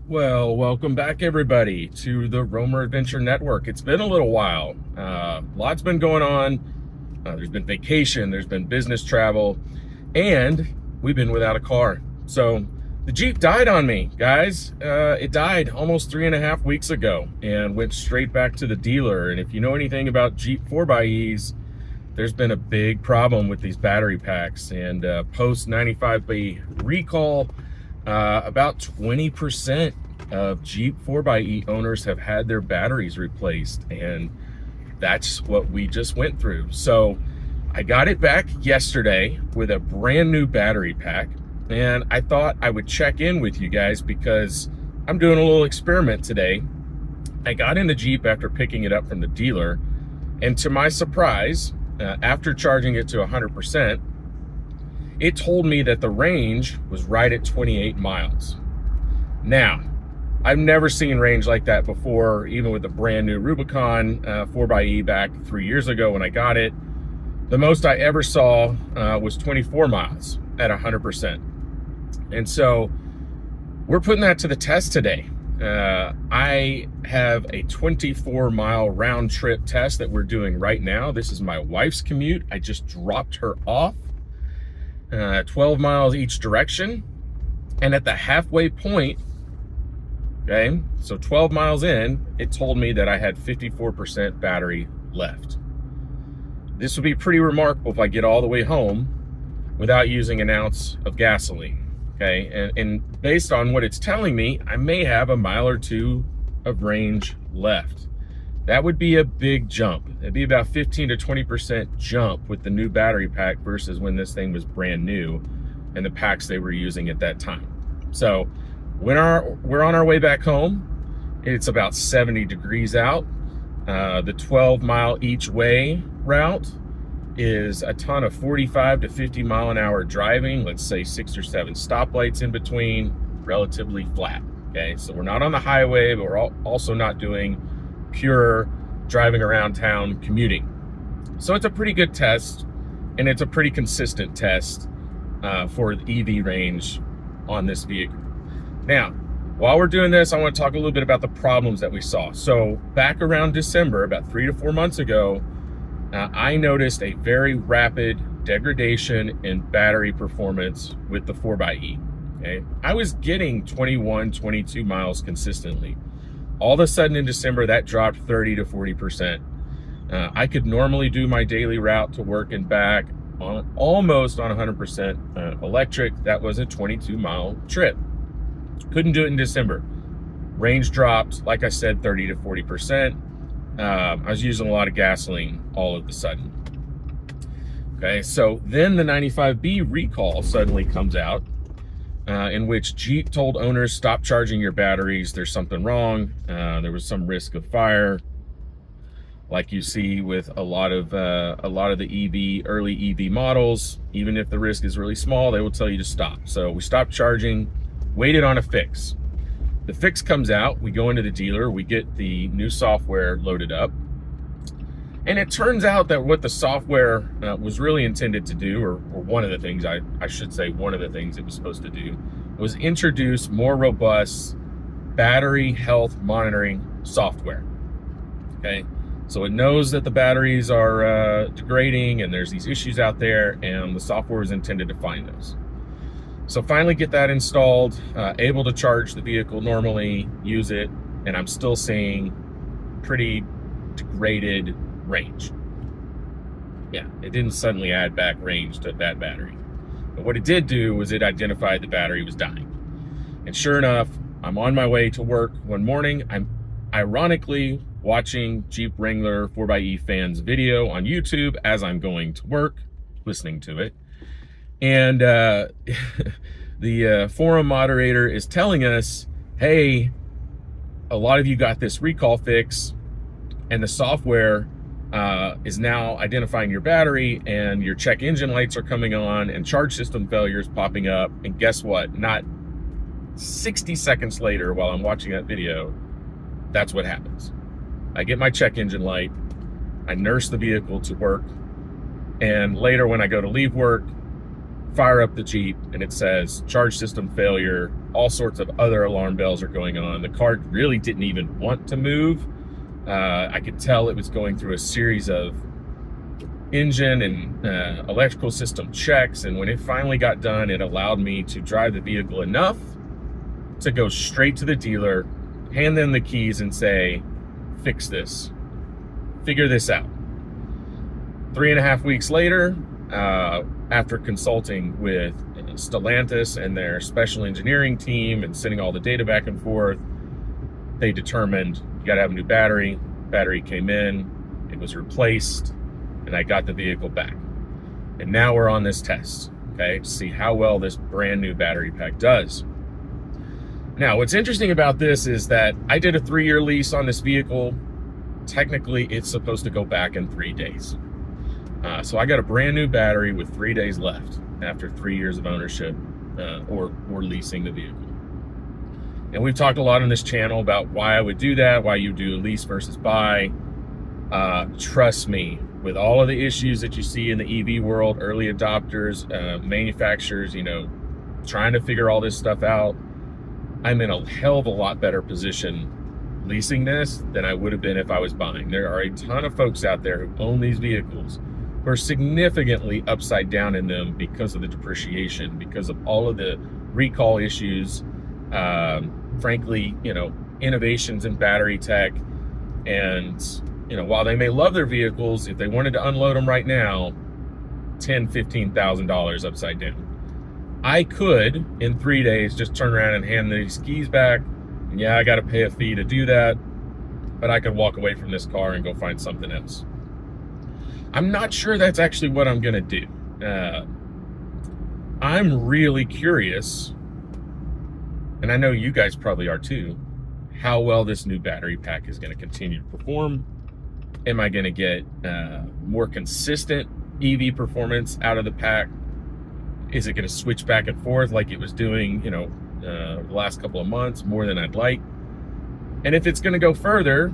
Well, welcome back everybody to the Roamer Adventure Network. It's been a little while. Lots been going on. There's been vacation, there's been business travel, and we've been without a car. So the Jeep died on me, guys. It died almost 3.5 weeks ago and went straight back to the dealer. And if you know anything about Jeep 4xEs, there's been a big problem with these battery packs. And post 95B recall, about 20% of Jeep 4xE owners have had their batteries replaced, and that's what we just went through. So I got it back yesterday with a brand new battery pack, and I thought I would check in with you guys because I'm doing a little experiment today. I got in the Jeep after picking it up from the dealer, and to my surprise, after charging it to 100%, it told me that the range was right at 28 miles. Now, I've never seen range like that before, even with the brand new Rubicon 4xE back 3 years ago when I got it. The most I ever saw was 24 miles at 100%. And so we're putting that to the test today. I have a 24-mile round trip test that we're doing right now. This is my wife's commute. I just dropped her off. 12 miles each direction, and at the halfway point, okay, so 12 miles in, it told me that I had 54% battery left. This would be pretty remarkable if I get all the way home without using an ounce of gasoline, okay? And based on what it's telling me, I may have a mile or two of range left. That would be a big jump. It'd be about 15 to 20% jump with the new battery pack versus when this thing was brand new and the packs they were using at that time. So when we're on our way back home, it's about 70 degrees out. The 12-mile each way route is a ton of 45 to 50 mile an hour driving, let's say 6 or 7 stoplights in between, relatively flat, okay? So we're not on the highway, but we're also not doing pure driving around town commuting. So it's a pretty good test, and it's a pretty consistent test for the EV range on this vehicle. Now, while we're doing this, I want to talk a little bit about the problems that we saw. So back around December, about 3 to 4 months ago, I noticed a very rapid degradation in battery performance with the 4xE. Okay, I was getting 21, 22 miles consistently. All of a sudden in December, that dropped 30 to 40%. I could normally do my daily route to work and back on almost on 100% electric. That was a 22-mile trip. Couldn't do it in December. Range dropped, like I said, 30 to 40%. I was using a lot of gasoline all of a sudden. Okay, so then the 95B recall suddenly comes out, in which Jeep told owners, stop charging your batteries, there's something wrong. There was some risk of fire, like you see with a lot of the early EV models. Even if the risk is really small, they will tell you to stop. So we stopped charging, waited on a fix. The fix comes out, we go into the dealer, we get the new software loaded up, and it turns out that what the software was really intended to do, or one of the things, I should say one of the things it was supposed to do, was introduce more robust battery health monitoring software, okay? So it knows that the batteries are degrading and there's these issues out there, and the software was intended to find those. So finally get that installed, able to charge the vehicle normally, use it, and I'm still seeing pretty degraded range. Yeah, it didn't suddenly add back range to that battery. But what it did do was it identified the battery was dying. And sure enough, I'm on my way to work one morning. I'm ironically watching Jeep Wrangler 4xE fans video on YouTube as I'm going to work, listening to it. And the forum moderator is telling us, hey, a lot of you got this recall fix, and the software is now identifying your battery, and your check engine lights are coming on, and charge system failures popping up. And guess what? Not 60 seconds later, while I'm watching that video, that's what happens. I get my check engine light, I nurse the vehicle to work, and later when I go to leave work, fire up the Jeep, and it says charge system failure. All sorts of other alarm bells are going on. The car really didn't even want to move. I could tell it was going through a series of engine and electrical system checks, and when it finally got done, it allowed me to drive the vehicle enough to go straight to the dealer, hand them the keys, and say, fix this, figure this out. 3.5 weeks later, after consulting with Stellantis and their special engineering team and sending all the data back and forth, they determined you got to have a new battery. Battery came in, it was replaced, and I got the vehicle back. And now we're on this test, okay, to see how well this brand new battery pack does. Now, what's interesting about this is that I did a 3-year lease on this vehicle. Technically, it's supposed to go back in 3 days. So I got a brand new battery with 3 days left after 3 years of ownership or leasing the vehicle. And we've talked a lot on this channel about why I would do that, why you do a lease versus buy. Trust me, with all of the issues that you see in the EV world, early adopters, manufacturers, trying to figure all this stuff out, I'm in a hell of a lot better position leasing this than I would have been if I was buying. There are a ton of folks out there who own these vehicles who are significantly upside down in them because of the depreciation, because of all of the recall issues, frankly, innovations in battery tech. And, while they may love their vehicles, if they wanted to unload them right now, $10,000, $15,000 upside down. I could, in 3 days, just turn around and hand these keys back. And yeah, I got to pay a fee to do that, but I could walk away from this car and go find something else. I'm not sure that's actually what I'm going to do. I'm really curious, and I know you guys probably are too, how well this new battery pack is going to continue to perform. Am I going to get more consistent EV performance out of the pack? Is it going to switch back and forth like it was doing, the last couple of months, more than I'd like? And if it's going to go further,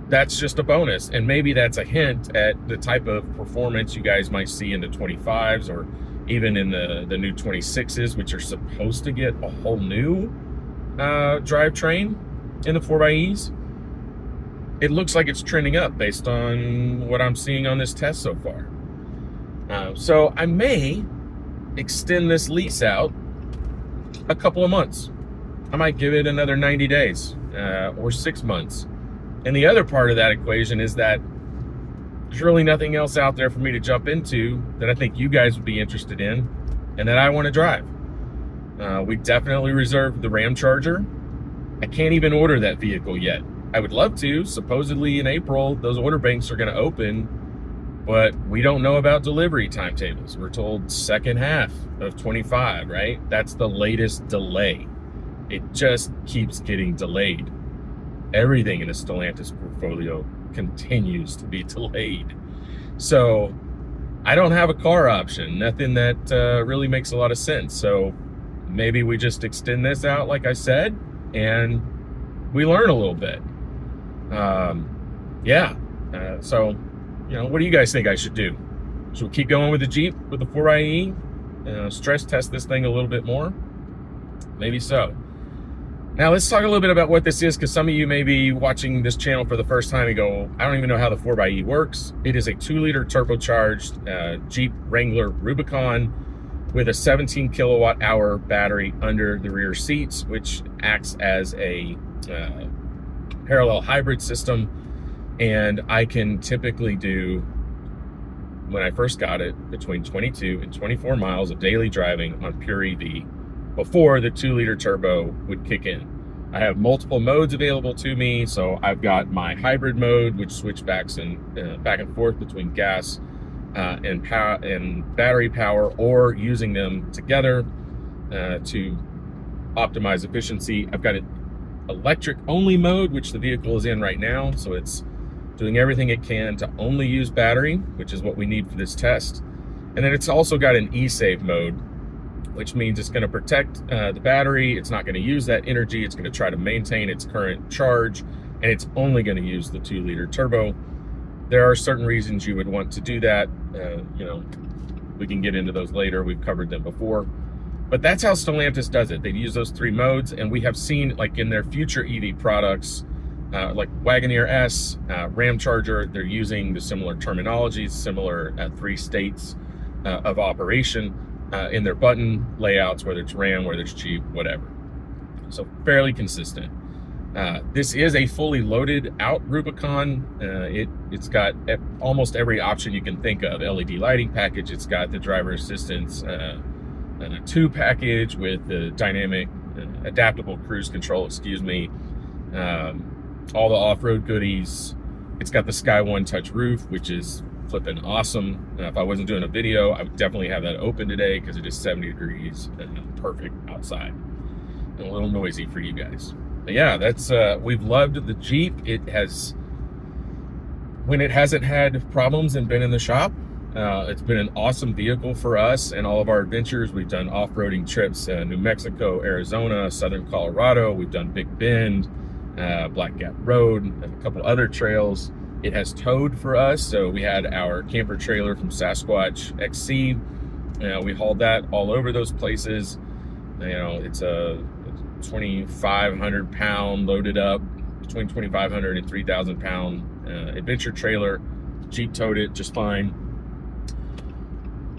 that's just a bonus. And maybe that's a hint at the type of performance you guys might see in the 25s or even in the new 26s, which are supposed to get a whole new drivetrain in the 4xEs. It looks like it's trending up based on what I'm seeing on this test so far. So I may extend this lease out a couple of months. I might give it another 90 days or 6 months. And the other part of that equation is that there's really nothing else out there for me to jump into that I think you guys would be interested in and that I want to drive. We definitely reserved the Ram Charger. I can't even order that vehicle yet. I would love to. Supposedly in April, those order banks are going to open, but we don't know about delivery timetables. We're told second half of 25, right? That's the latest delay. It just keeps getting delayed. Everything in the Stellantis portfolio continues to be delayed. So I don't have a car option, nothing that really makes a lot of sense. So maybe we just extend this out, like I said, and we learn a little bit. So, what do you guys think I should do? Should we keep going with the Jeep, with the 4xE? Stress test this thing a little bit more? Maybe so. Now let's talk a little bit about what this is, because some of you may be watching this channel for the first time and go, I don't even know how the 4xE works. It is a 2-liter turbocharged Jeep Wrangler Rubicon with a 17 kilowatt hour battery under the rear seats, which acts as a parallel hybrid system. And I can typically do, when I first got it, between 22 and 24 miles of daily driving on pure EV before the 2-liter turbo would kick in. I have multiple modes available to me. So I've got my hybrid mode, which switch back and forth between gas and power and battery power, or using them together to optimize efficiency. I've got an electric only mode, which the vehicle is in right now. So it's doing everything it can to only use battery, which is what we need for this test. And then it's also got an e-save mode, which means it's going to protect the battery. It's not going to use that energy. It's going to try to maintain its current charge, and it's only going to use the 2-liter turbo. There are certain reasons you would want to do that. We can get into those later. We've covered them before. But that's how Stellantis does it. They use those 3 modes, and we have seen, like in their future EV products, like Wagoneer S, Ramcharger, they're using the similar terminologies, similar 3 states of operation in their button layouts, whether it's Ram, whether it's Jeep, whatever. So fairly consistent. This is a fully loaded out Rubicon. It's got almost every option you can think of. LED lighting package, it's got the driver assistance, and a 2 package with the dynamic adaptable cruise control, all the off-road goodies. It's got the Sky One touch roof, which is flipping awesome. If I wasn't doing a video, I would definitely have that open today because it is 70 degrees and perfect outside and a little noisy for you guys. But yeah, that's we've loved the Jeep. It has, when it hasn't had problems and been in the shop, it's been an awesome vehicle for us and all of our adventures. We've done off-roading trips, New Mexico, Arizona, Southern Colorado. We've done Big Bend, Black Gap Road, and a couple other trails. It has towed for us. So we had our camper trailer from Sasquatch XC. We hauled that all over those places. It's a 2,500 pound loaded up, between 2,500 and 3,000 pound adventure trailer. Jeep towed it just fine.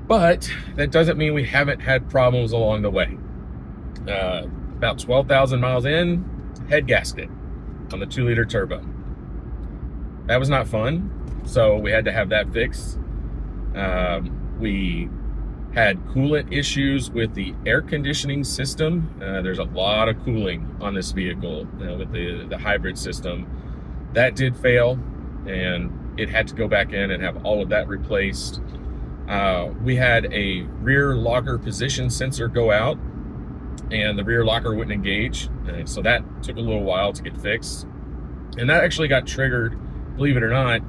But that doesn't mean we haven't had problems along the way. About 12,000 miles in, head gasket on the 2-liter turbo. That was not fun, so we had to have that fixed. We had coolant issues with the air conditioning system. There's a lot of cooling on this vehicle with the hybrid system. That did fail, and it had to go back in and have all of that replaced. We had a rear locker position sensor go out, and the rear locker wouldn't engage. So that took a little while to get fixed. And that actually got triggered, believe it or not,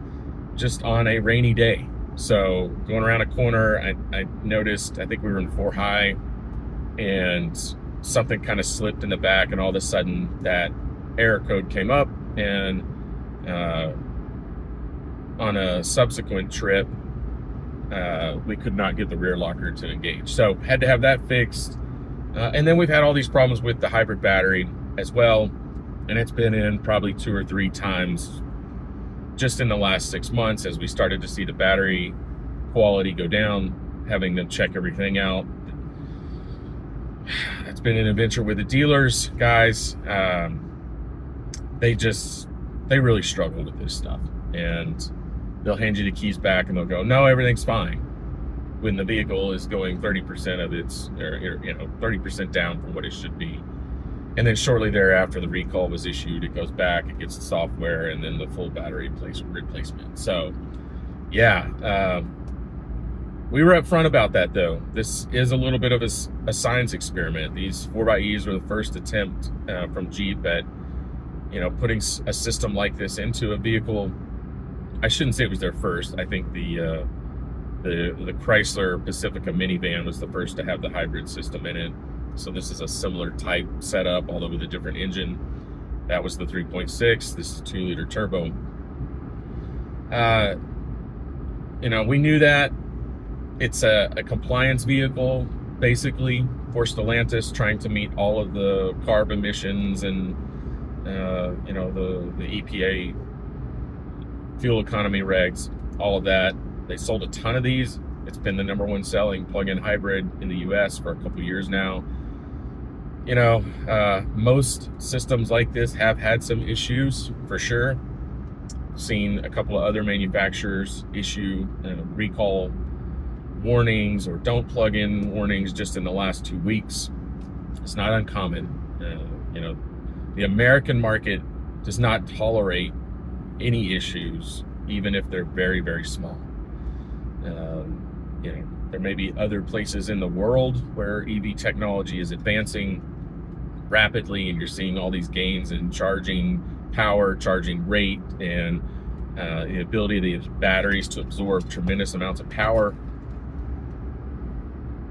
just on a rainy day. So going around a corner, I noticed, I think we were in 4 high, and something kind of slipped in the back, and all of a sudden that error code came up, and on a subsequent trip, we could not get the rear locker to engage. So had to have that fixed. And then we've had all these problems with the hybrid battery as well. And it's been in probably 2 or 3 times just in the last 6 months as we started to see the battery quality go down, having them check everything out. It's been an adventure with the dealers, guys. They really struggle with this stuff. And they'll hand you the keys back and they'll go, no, everything's fine, when the vehicle is going 30% of its, or 30% down from what it should be. And then shortly thereafter, the recall was issued. It goes back, it gets the software, and then the full battery replacement. So, yeah, we were upfront about that, though. This is a little bit of a science experiment. These 4xEs were the first attempt from Jeep at, putting a system like this into a vehicle. I shouldn't say it was their first. I think the Chrysler Pacifica minivan was the first to have the hybrid system in it. So this is a similar type setup, although with a different engine. That was the 3.6. This is 2-liter turbo. We knew that it's a compliance vehicle, basically, for Stellantis, trying to meet all of the CARB emissions and the EPA fuel economy regs, all of that. They sold a ton of these. It's been the #1 selling plug-in hybrid in the US for a couple years now. Most systems like this have had some issues, for sure. Seen a couple of other manufacturers issue recall warnings or don't plug in warnings just in the last 2 weeks. It's not uncommon. The American market does not tolerate any issues, even if they're very, very small. There may be other places in the world where EV technology is advancing rapidly, and you're seeing all these gains in charging power, charging rate, and the ability of these batteries to absorb tremendous amounts of power.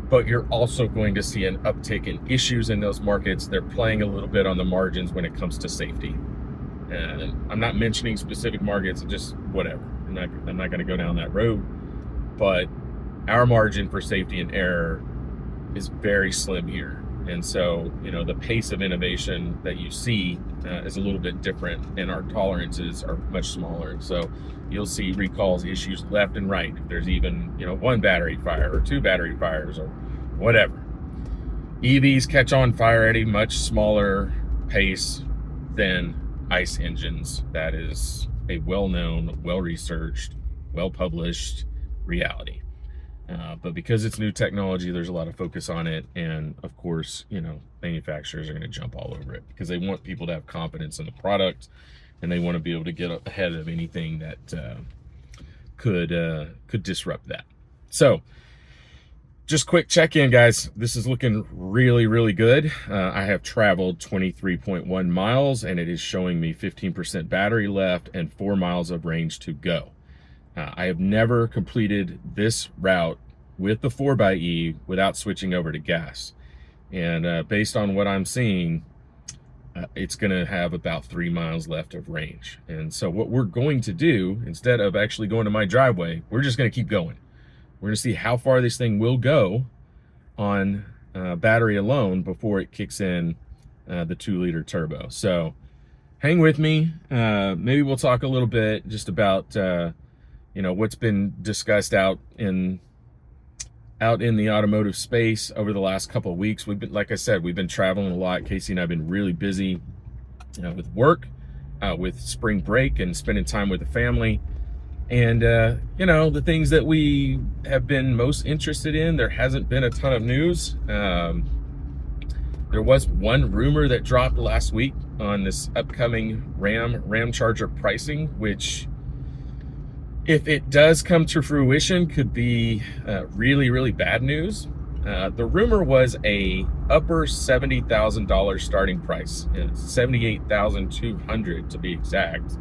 But you're also going to see an uptick in issues in those markets. They're playing a little bit on the margins when it comes to safety. And I'm not mentioning specific markets, just whatever. I'm not going to go down that road. But our margin for safety and error is very slim here. And so, the pace of innovation that you see is a little bit different, and our tolerances are much smaller. So you'll see recalls issues left and right. If there's even, one battery fire or two battery fires or whatever. EVs catch on fire at a much smaller pace than ICE engines. That is a well-known, well-researched, well-published reality. But because it's new technology, there's a lot of focus on it. And of course, manufacturers are going to jump all over it because they want people to have confidence in the product, and they want to be able to get ahead of anything that could disrupt that. So just quick check-in, guys. This is looking really, really good. I have traveled 23.1 miles, and it is showing me 15% battery left and 4 miles of range to go. I have never completed this route with the 4xe without switching over to gas. And based on what I'm seeing, it's going to have about 3 miles left of range. And so what we're going to do, instead of actually going to my driveway, we're just going to keep going. We're going to see how far this thing will go on battery alone before it kicks in the 2-liter turbo. So hang with me. Maybe we'll talk a little bit just about what's been discussed out in the automotive space over the last couple of weeks. We've been, like I said, we've been traveling a lot. Casey and I have been really busy with work, with spring break, and spending time with the family. And the things that we have been most interested in, there hasn't been a ton of news. There was one rumor that dropped last week on this upcoming Ram Charger pricing, which, if it does come to fruition, could be really, really bad news. The rumor was a upper $70,000 starting price, $78,200 to be exact,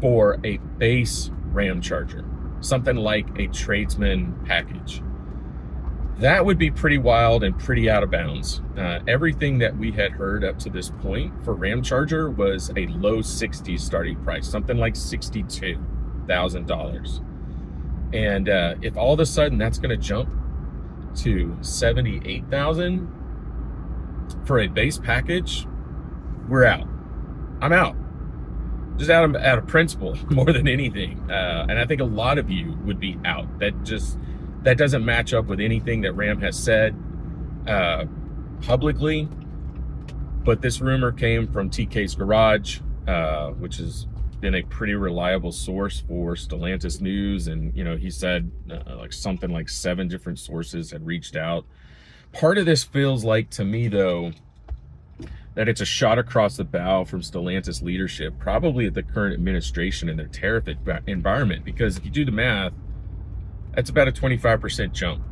for a base Ram Charger, something like a tradesman package. That would be pretty wild and pretty out of bounds. Everything that we had heard up to this point for Ram Charger was a low 60s starting price, something like $62,000. And if all of a sudden that's going to jump to $78,000 for a base package, we're out. I'm out. Just out of principle more than anything. And I think a lot of you would be out. That doesn't match up with anything that Ram has said publicly. But this rumor came from TK's Garage, which has been a pretty reliable source for Stellantis news. And, he said something like 7 different sources had reached out. Part of this feels like, to me, though, that it's a shot across the bow from Stellantis leadership, probably at the current administration and their tariff environment. Because if you do the math, that's about a 25% jump.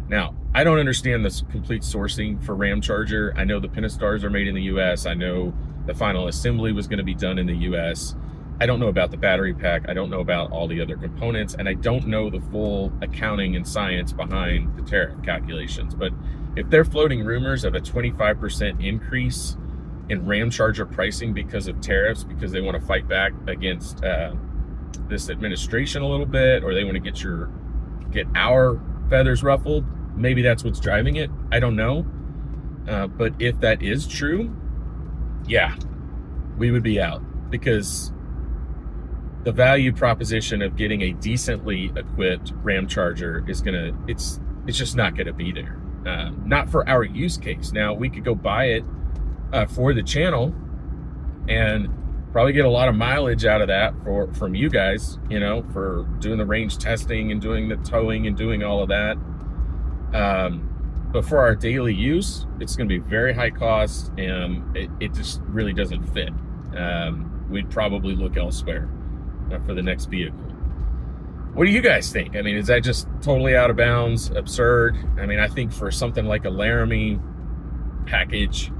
Now, I don't understand this complete sourcing for Ram Charger. I know the Pentastars are made in the US. I know the final assembly was going to be done in the US. I don't know about the battery pack. I don't know about all the other components. And I don't know the full accounting and science behind the tariff calculations. But if they're floating rumors of a 25% increase in Ram Charger pricing because of tariffs, because they want to fight back against this administration a little bit, or they want to get our feathers ruffled, maybe that's what's driving it. I don't know. But if that is true, yeah, we would be out, because the value proposition of getting a decently equipped Ram Charger is it's just not gonna be there. Not for our use case. Now, we could go buy it for the channel and probably get a lot of mileage out of that from you guys, for doing the range testing and doing the towing and doing all of that. But for our daily use, it's going to be very high cost, and it just really doesn't fit. We'd probably look elsewhere for the next vehicle. What do you guys think? I mean, is that just totally out of bounds, absurd? I mean, I think for something like a Laramie package,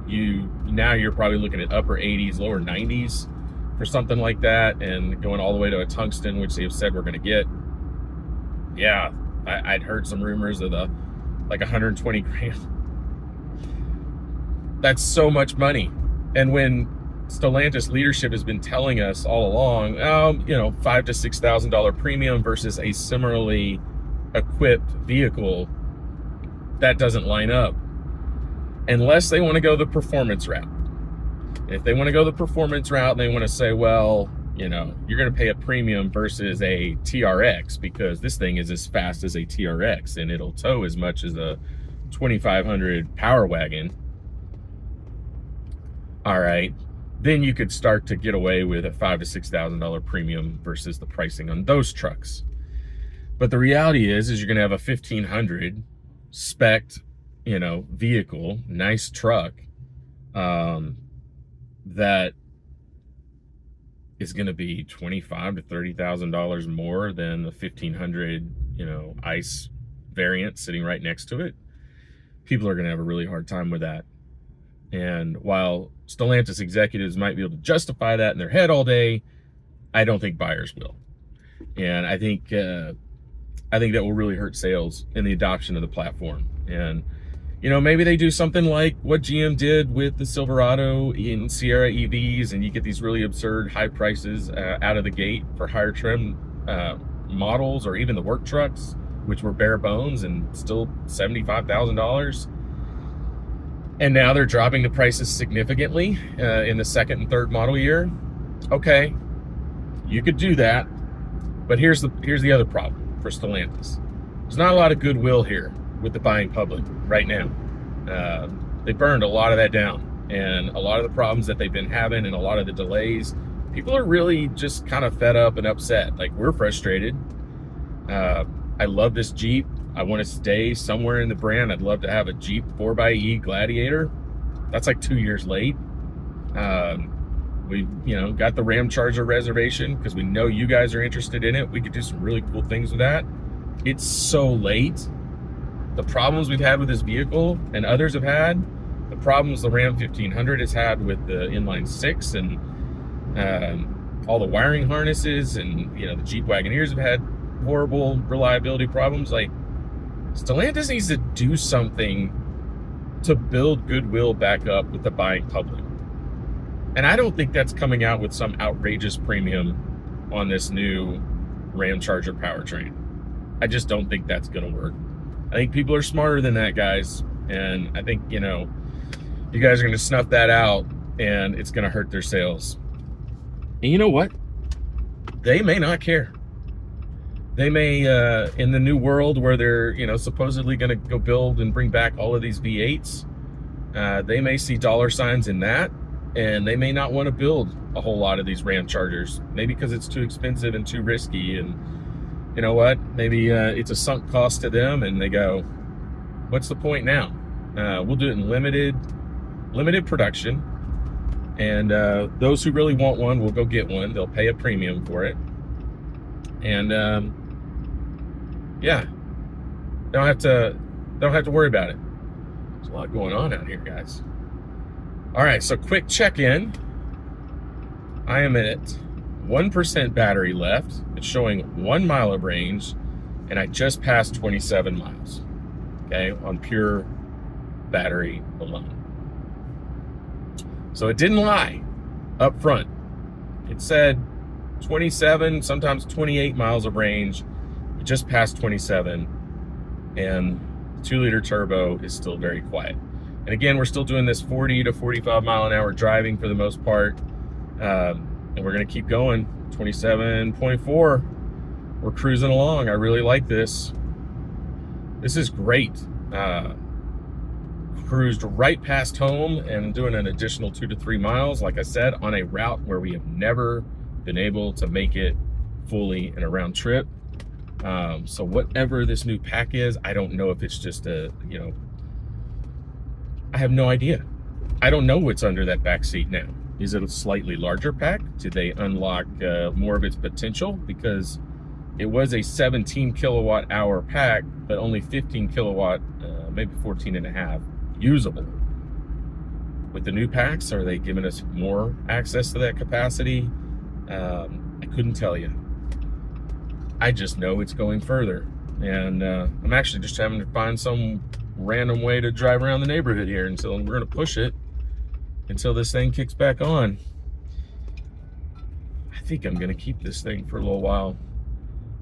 you're probably looking at upper 80s, lower 90s for something like that, and going all the way to a tungsten, which they have said we're going to get. Yeah, I'd heard some rumors of like 120 grand. That's so much money. And when Stellantis leadership has been telling us all along, $5,000 to $6,000 premium versus a similarly equipped vehicle, that doesn't line up unless they want to go the performance route. If they want to go the performance route and they want to say, well, you know, you're going to pay a premium versus a TRX because this thing is as fast as a TRX and it'll tow as much as a 2500 Power Wagon. All right, then you could start to get away with a $5,000 to $6,000 premium versus the pricing on those trucks. But the reality is you're going to have a 1500 spec'd, you know, vehicle, nice truck, that is going to be $25,000 to $30,000 more than the 1500, you know, ICE variant sitting right next to it. People are going to have a really hard time with that. And while Stellantis executives might be able to justify that in their head all day, I don't think buyers will. And I think that will really hurt sales in the adoption of the platform. And, you know, maybe they do something like what GM did with the Silverado in Sierra EVs, and you get these really absurd high prices out of the gate for higher trim models, or even the work trucks, which were bare bones and still $75,000. And now they're dropping the prices significantly in the second and third model year. Okay, you could do that, but here's the other problem for Stellantis. There's not a lot of goodwill here with the buying public right now. They burned a lot of that down, and a lot of the problems that they've been having and a lot of the delays, people are really just kind of fed up and upset. Like, we're frustrated. I love this Jeep. I want to stay somewhere in the brand. I'd love to have a Jeep 4xe Gladiator. That's like 2 years late. We, you know, got the Ram Charger reservation because we know you guys are interested in it. We could do some really cool things with that. It's so late. The problems we've had with this vehicle and others have had, the problems the Ram 1500 has had with the inline six and all the wiring harnesses, and, you know, the Jeep Wagoneers have had horrible reliability problems. Like, Stellantis needs to do something to build goodwill back up with the buying public. And I don't think that's coming out with some outrageous premium on this new Ram Charger powertrain. I just don't think that's going to work. I think people are smarter than that, guys. And I think, you know, you guys are going to snuff that out, and it's going to hurt their sales. And you know what? They may not care. They may, in the new world where they're, you know, supposedly going to go build and bring back all of these V8s, they may see dollar signs in that, and they may not want to build a whole lot of these Ram Chargers, maybe because it's too expensive and too risky. And you know what? Maybe it's a sunk cost to them, and they go, what's the point now? We'll do it in limited production, and those who really want one will go get one. They'll pay a premium for it. And yeah, don't have to worry about it. There's a lot going on out here, guys. All right, so quick check-in. I am at 1% battery left. It's showing 1 mile of range, and I just passed 27 miles, okay, on pure battery alone. So it didn't lie up front. It said 27, sometimes 28 miles of range. We just passed 27, and the 2-liter turbo is still very quiet. And again, we're still doing this 40 to 45 mile an hour driving for the most part. And we're going to keep going. 27.4. We're cruising along. I really like this. This is great. Cruised right past home and doing an additional 2 to 3 miles, like I said, on a route where we have never been able to make it fully in a round trip. So whatever this new pack is, I don't know if it's just a, you know, I have no idea. I don't know what's under that back seat now. Is it a slightly larger pack? Did they unlock more of its potential? Because it was a 17 kilowatt hour pack, but only 15 kilowatt, maybe 14 and a half usable. With the new packs, are they giving us more access to that capacity? I couldn't tell you. I just know it's going further. And I'm actually just having to find some random way to drive around the neighborhood here until we're going to push it until this thing kicks back on. I think I'm going to keep this thing for a little while.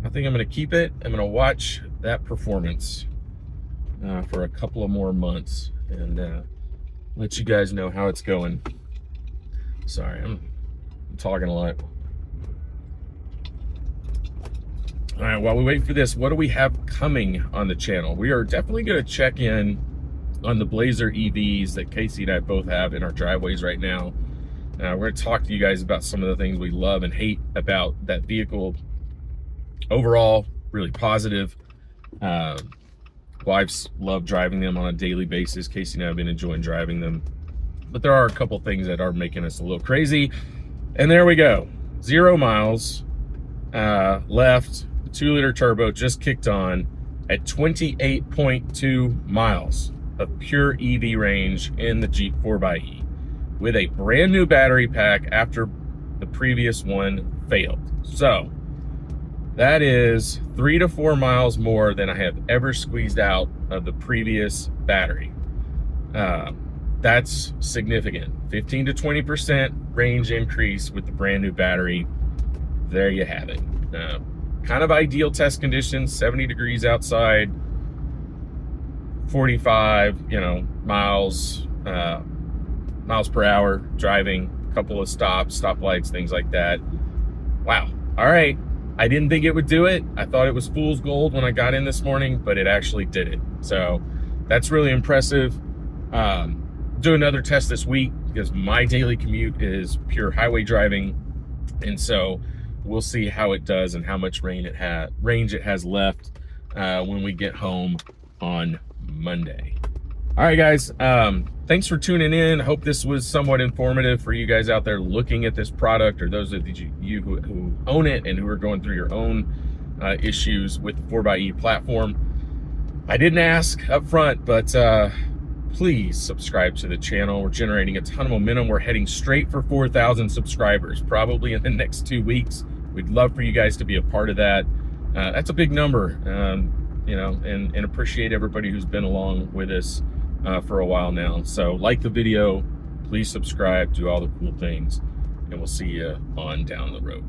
I think I'm going to keep it. I'm going to watch that performance for a couple of more months and let you guys know how it's going. Sorry, I'm talking a lot. All right, while we wait for this, what do we have coming on the channel? We are definitely going to check in on the Blazer EVs that Casey and I both have in our driveways right now. We're going to talk to you guys about some of the things we love and hate about that vehicle. Overall, really positive. Wives love driving them on a daily basis. Casey and I have been enjoying driving them. But there are a couple things that are making us a little crazy. And there we go. 0 miles left. The 2-liter turbo just kicked on at 28.2 miles of pure EV range in the Jeep 4xe with a brand new battery pack after the previous one failed. So that is 3 to 4 miles more than I have ever squeezed out of the previous battery. That's significant. 15 to 20% range increase with the brand new battery. There you have it. Kind of ideal test conditions, 70 degrees outside, 45, miles per hour driving, a couple of stoplights, things like that. Wow. All right. I didn't think it would do it. I thought it was fool's gold when I got in this morning, but it actually did it. So that's really impressive. Do another test this week because my daily commute is pure highway driving. And so we'll see how it does and how much range it has left when we get home on Monday. All right, guys. Thanks for tuning in. Hope this was somewhat informative for you guys out there looking at this product, or those of you who own it and who are going through your own issues with the 4xe platform. I didn't ask up front, but please subscribe to the channel. We're generating a ton of momentum. We're heading straight for 4,000 subscribers, probably in the next 2 weeks. We'd love for you guys to be a part of that. That's a big number, and appreciate everybody who's been along with us for a while now. So like the video, please subscribe, do all the cool things, and we'll see you on down the road.